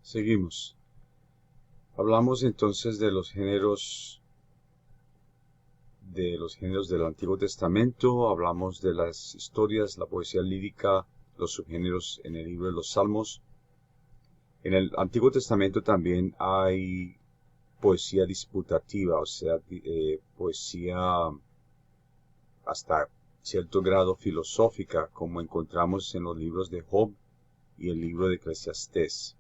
Seguimos. Hablamos entonces de los géneros del Antiguo Testamento, hablamos de las historias, la poesía lírica, los subgéneros en el libro de los Salmos. En el Antiguo Testamento también hay poesía disputativa, o sea, poesía hasta cierto grado filosófica, como encontramos en los libros de Job y el libro de Eclesiastés.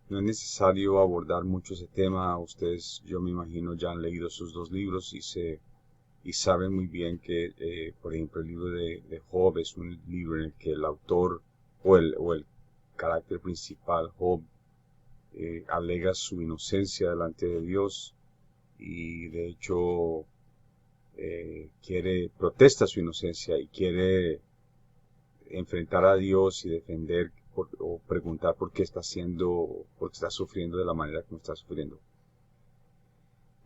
No es necesario abordar mucho ese tema. Ustedes, yo me imagino, ya han leído esos dos libros y saben muy bien que, por ejemplo, el libro de Job es un libro en el que el autor o el carácter principal, Job, alega su inocencia delante de Dios y de hecho protesta su inocencia y quiere enfrentar a Dios y defender o preguntar por qué está sufriendo de la manera como está sufriendo.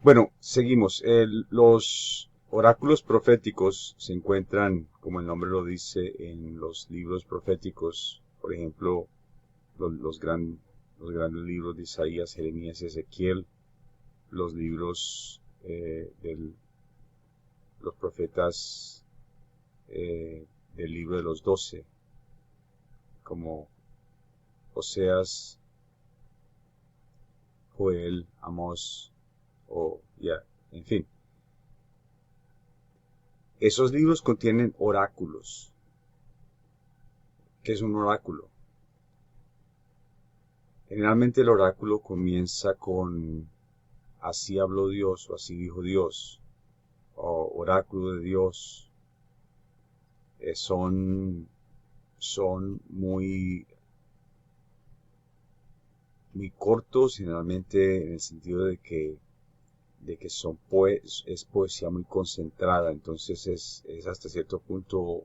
Bueno, seguimos. Los oráculos proféticos se encuentran, como el nombre lo dice, en los libros proféticos. Por ejemplo, los grandes libros de Isaías, Jeremías y Ezequiel, los libros de los profetas del libro de los 12, como Oseas, Joel, Amós, en fin. Esos libros contienen oráculos. ¿Qué es un oráculo? Generalmente el oráculo comienza con así habló Dios o así dijo Dios o oráculo de Dios. Son muy cortos, generalmente en el sentido de que es poesía muy concentrada, entonces es hasta cierto punto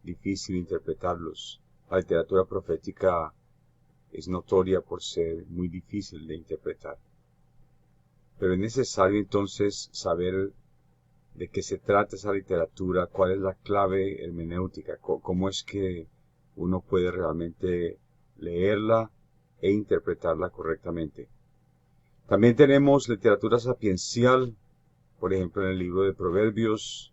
difícil interpretarlos. La literatura profética es notoria por ser muy difícil de interpretar. Pero es necesario entonces saber de qué se trata esa literatura, cuál es la clave hermenéutica, cómo es que uno puede realmente leerla e interpretarla correctamente. También tenemos literatura sapiencial, por ejemplo en el libro de Proverbios,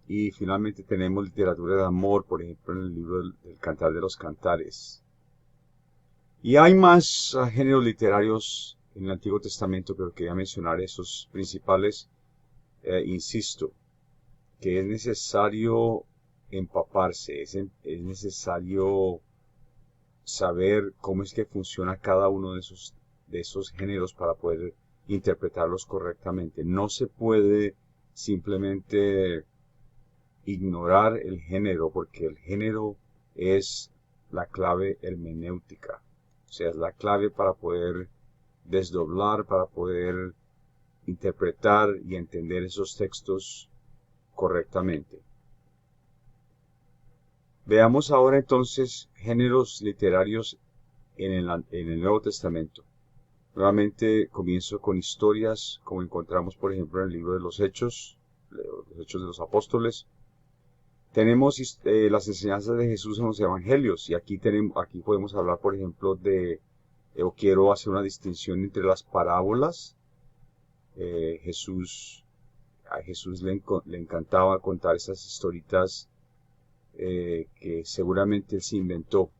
y finalmente tenemos literatura de amor, por ejemplo en el libro del Cantar de los Cantares. Y hay más géneros literarios en el Antiguo Testamento, pero quería mencionar esos principales. Insisto, que es necesario empaparse, es necesario saber cómo es que funciona cada uno de esos géneros para poder interpretarlos correctamente. No se puede simplemente ignorar el género, porque el género es la clave hermenéutica. O sea, es la clave para poder desdoblar, para poder interpretar y entender esos textos correctamente. Veamos ahora entonces géneros literarios en el Nuevo Testamento. Nuevamente comienzo con historias, como encontramos por ejemplo en el libro de los Hechos de los Apóstoles. Tenemos las enseñanzas de Jesús en los Evangelios, y aquí podemos hablar por ejemplo o quiero hacer una distinción entre las parábolas. A Jesús le encantaba contar esas historitas que seguramente él se inventó.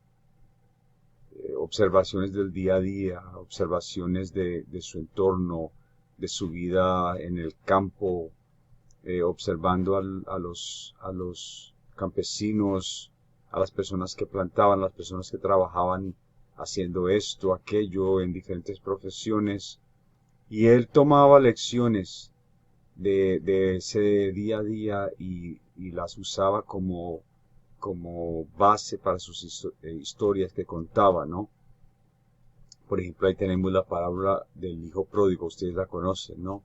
Observaciones del día a día, observaciones de su entorno, de su vida en el campo, observando a los campesinos, a las personas que plantaban, a las personas que trabajaban haciendo esto, aquello, en diferentes profesiones. Y él tomaba lecciones de ese día a día y las usaba como base para sus historias que contaba, ¿no? Por ejemplo, ahí tenemos la parábola del hijo pródigo, ustedes la conocen, ¿no?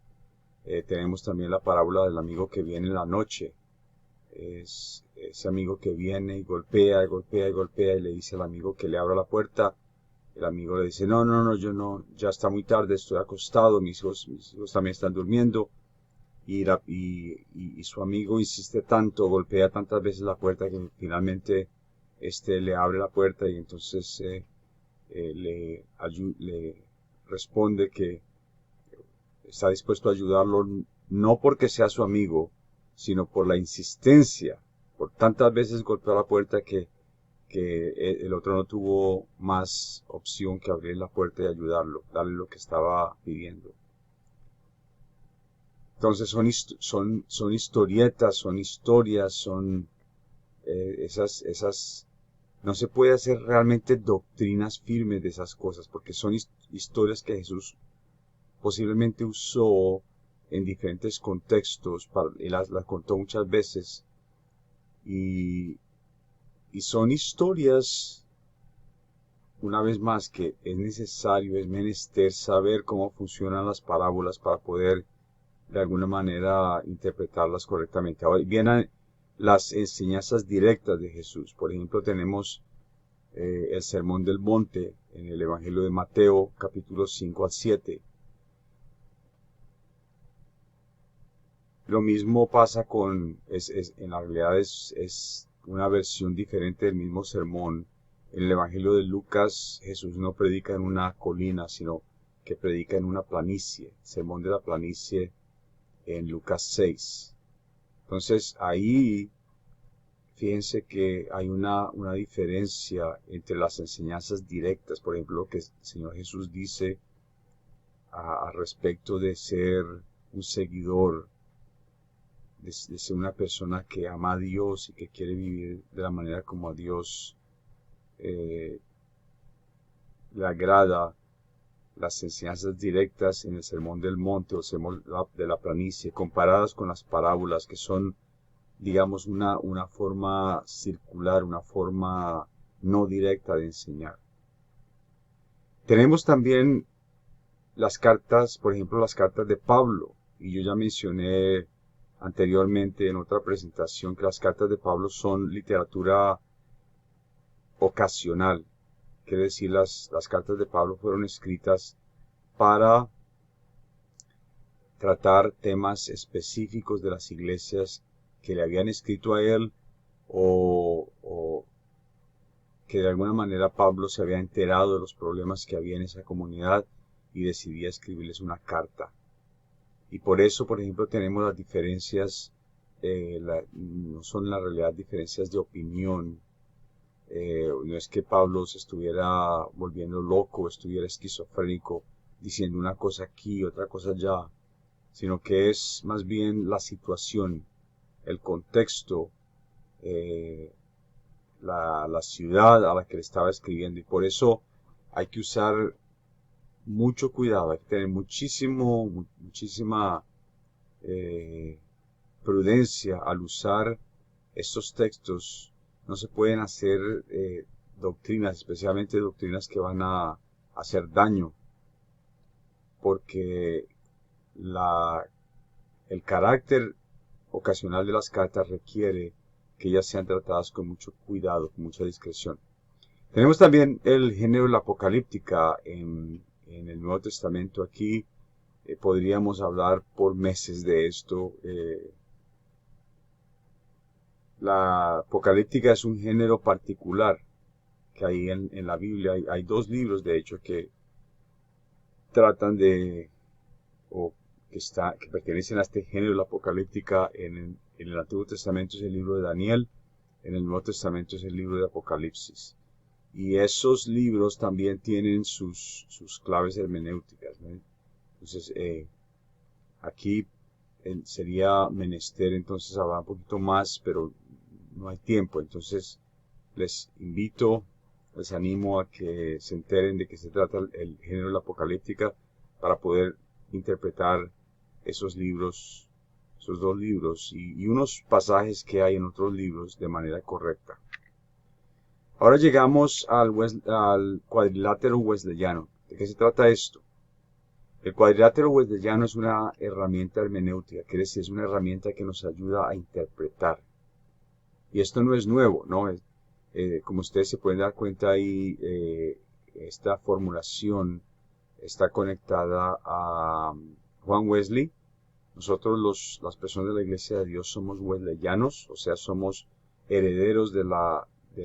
Tenemos también la parábola del amigo que viene en la noche. Es ese amigo que viene y golpea y golpea y golpea y le dice al amigo que le abra la puerta. El amigo le dice, no, yo no, ya está muy tarde, estoy acostado, mis hijos también están durmiendo. Y su amigo insiste tanto, golpea tantas veces la puerta que finalmente le abre la puerta y entonces le responde que está dispuesto a ayudarlo, no porque sea su amigo, sino por la insistencia. Por tantas veces golpeó la puerta que el otro no tuvo más opción que abrir la puerta y ayudarlo, darle lo que estaba pidiendo. Entonces son historietas, son historias, son esas, no se puede hacer realmente doctrinas firmes de esas cosas, porque son historias que Jesús posiblemente usó en diferentes contextos, y las contó muchas veces, y son historias, una vez más, que es necesario, es menester saber cómo funcionan las parábolas para poder de alguna manera interpretarlas correctamente. Ahora vienen las enseñanzas directas de Jesús. Por ejemplo, tenemos el Sermón del Monte en el Evangelio de Mateo, capítulos 5 al 7. Lo mismo pasa en la realidad es una versión diferente del mismo sermón. En el Evangelio de Lucas, Jesús no predica en una colina, sino que predica en una planicie, sermón de la planicie en Lucas 6. Entonces ahí, fíjense que hay una diferencia entre las enseñanzas directas, por ejemplo, lo que el Señor Jesús dice a respecto de ser un seguidor, de ser una persona que ama a Dios y que quiere vivir de la manera como a Dios le agrada. Las enseñanzas directas en el Sermón del Monte o Sermón de la Planicie, comparadas con las parábolas, que son, digamos, una forma circular, una forma no directa de enseñar. Tenemos también las cartas, por ejemplo, las cartas de Pablo, y yo ya mencioné anteriormente en otra presentación que las cartas de Pablo son literatura ocasional. Quiere decir, las cartas de Pablo fueron escritas para tratar temas específicos de las iglesias que le habían escrito a él o que de alguna manera Pablo se había enterado de los problemas que había en esa comunidad y decidía escribirles una carta. Y por eso, por ejemplo, tenemos las diferencias, no son en la realidad diferencias de opinión. No es que Pablo se estuviera volviendo loco, estuviera esquizofrénico, diciendo una cosa aquí, otra cosa allá, sino que es más bien la situación, el contexto, la ciudad a la que le estaba escribiendo. Y por eso hay que usar mucho cuidado, hay que tener muchísima prudencia al usar estos textos. No se pueden hacer doctrinas, especialmente doctrinas que van a hacer daño, porque el carácter ocasional de las cartas requiere que ellas sean tratadas con mucho cuidado, con mucha discreción. Tenemos también el género de la apocalíptica en el Nuevo Testamento. Aquí podríamos hablar por meses de esto. La apocalíptica es un género particular que hay en la Biblia. Hay dos libros, de hecho, que tratan de, o que pertenecen a este género de la apocalíptica. En el Antiguo Testamento es el libro de Daniel, en el Nuevo Testamento es el libro de Apocalipsis. Y esos libros también tienen sus claves hermenéuticas, ¿no? Entonces, aquí sería menester entonces hablar un poquito más, pero no hay tiempo. Entonces, les animo a que se enteren de qué se trata el género de la apocalíptica para poder interpretar esos libros, esos dos libros y unos pasajes que hay en otros libros de manera correcta. Ahora llegamos al cuadrilátero wesleyano. ¿De qué se trata esto? El cuadrilátero wesleyano es una herramienta hermenéutica, quiere decir, es una herramienta que nos ayuda a interpretar. Y esto no es nuevo, ¿no? Como ustedes se pueden dar cuenta ahí, esta formulación está conectada a Juan Wesley. Nosotros las personas de la Iglesia de Dios somos wesleyanos, o sea, somos herederos de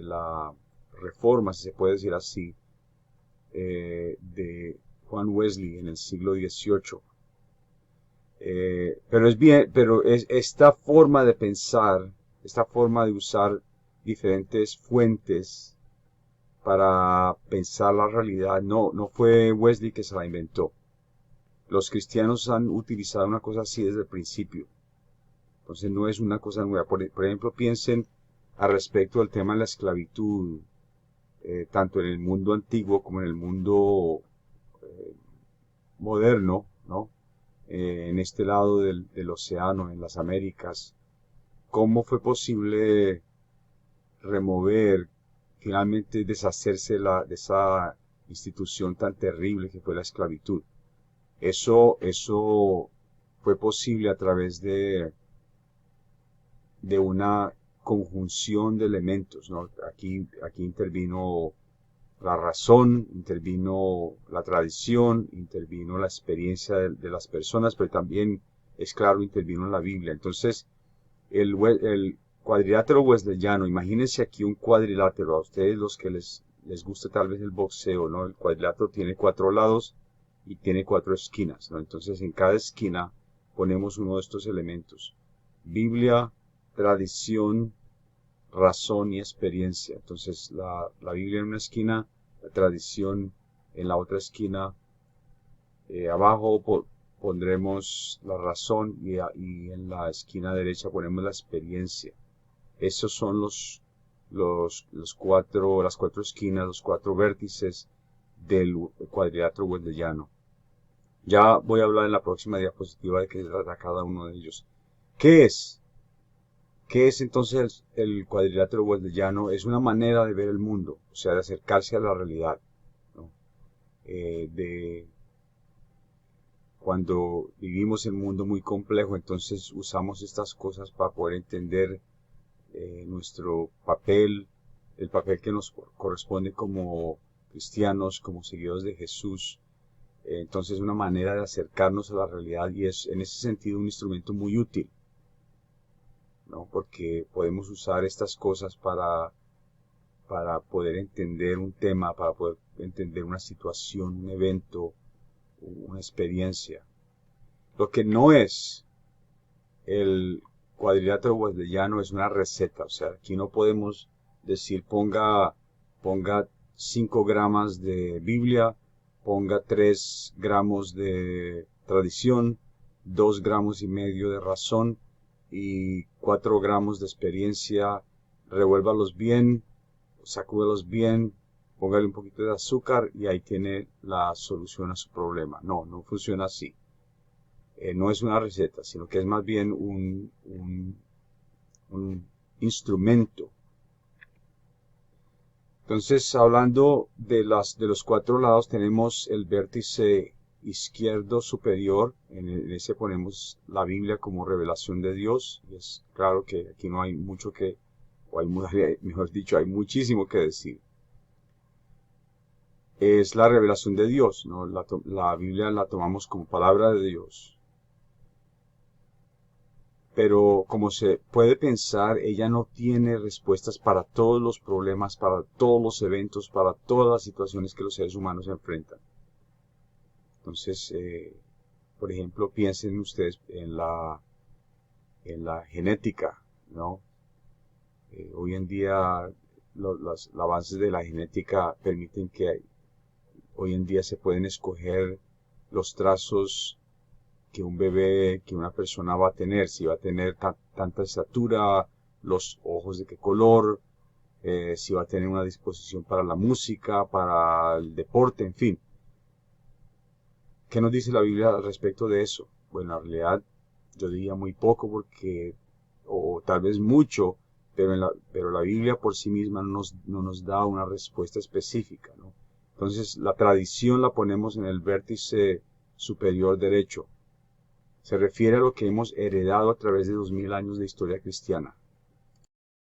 la reforma, si se puede decir así, de Juan Wesley en el siglo XVIII. Pero esta forma de pensar, esta forma de usar diferentes fuentes para pensar la realidad, no fue Wesley que se la inventó. Los cristianos han utilizado una cosa así desde el principio. Entonces no es una cosa nueva. Por ejemplo, piensen al respecto del tema de la esclavitud, tanto en el mundo antiguo como en el mundo moderno, ¿no? En este lado del océano, en las Américas. ¿Cómo fue posible remover, finalmente deshacerse de esa institución tan terrible que fue la esclavitud? Eso fue posible a través de una conjunción de elementos, ¿no? Aquí intervino la razón, intervino la tradición, intervino la experiencia de las personas, pero también, es claro, intervino la Biblia. Entonces, el cuadrilátero wesleyano, imagínense aquí un cuadrilátero, a ustedes los que les gusta tal vez el boxeo, ¿no? El cuadrilátero tiene 4 lados y tiene 4 esquinas, ¿no? Entonces, en cada esquina ponemos uno de estos elementos: Biblia, tradición, razón y experiencia. Entonces la Biblia en una esquina, la tradición en la otra esquina, abajo pondremos la razón y en la esquina derecha ponemos la experiencia. Esos son las 4 esquinas, los 4 vértices del cuadrilátero wesleyano. Ya voy a hablar en la próxima diapositiva de qué trata cada uno de ellos. ¿Qué es? ¿Qué es entonces el cuadrilátero wesleyano? Es una manera de ver el mundo, o sea, de acercarse a la realidad, ¿no? Cuando vivimos en un mundo muy complejo, entonces usamos estas cosas para poder entender nuestro papel, el papel que nos corresponde como cristianos, como seguidores de Jesús. Entonces es una manera de acercarnos a la realidad y es en ese sentido un instrumento muy útil, ¿no? Porque podemos usar estas cosas para poder entender un tema, para poder entender una situación, un evento, una experiencia. Lo que no es el cuadrilátero wesleyano es una receta, o sea, aquí no podemos decir ponga 5 gramos de Biblia, ponga 3 gramos de tradición, 2 gramos y medio de razón y 4 gramos de experiencia, revuélvalos bien, sacúdelos bien, póngale un poquito de azúcar y ahí tiene la solución a su problema. No funciona así. No es una receta, sino que es más bien un instrumento. Entonces, hablando de los 4 lados, tenemos el vértice izquierdo superior, en ese ponemos la Biblia como revelación de Dios, y es claro que aquí no hay mucho mejor dicho, hay muchísimo que decir. Es la revelación de Dios, ¿no? La Biblia la tomamos como palabra de Dios. Pero como se puede pensar, ella no tiene respuestas para todos los problemas, para todos los eventos, para todas las situaciones que los seres humanos enfrentan. Entonces, por ejemplo, piensen ustedes en la genética, ¿no? Hoy en día los avances de la genética permiten que hoy en día se pueden escoger los trazos que un bebé, que una persona va a tener, si va a tener tanta estatura, los ojos de qué color, si va a tener una disposición para la música, para el deporte, en fin. ¿Qué nos dice la Biblia al respecto de eso? Bueno, en realidad yo diría muy poco o tal vez mucho, pero la Biblia por sí misma no nos da una respuesta específica, ¿no? Entonces la tradición la ponemos en el vértice superior derecho. Se refiere a lo que hemos heredado a través de 2000 años de historia cristiana.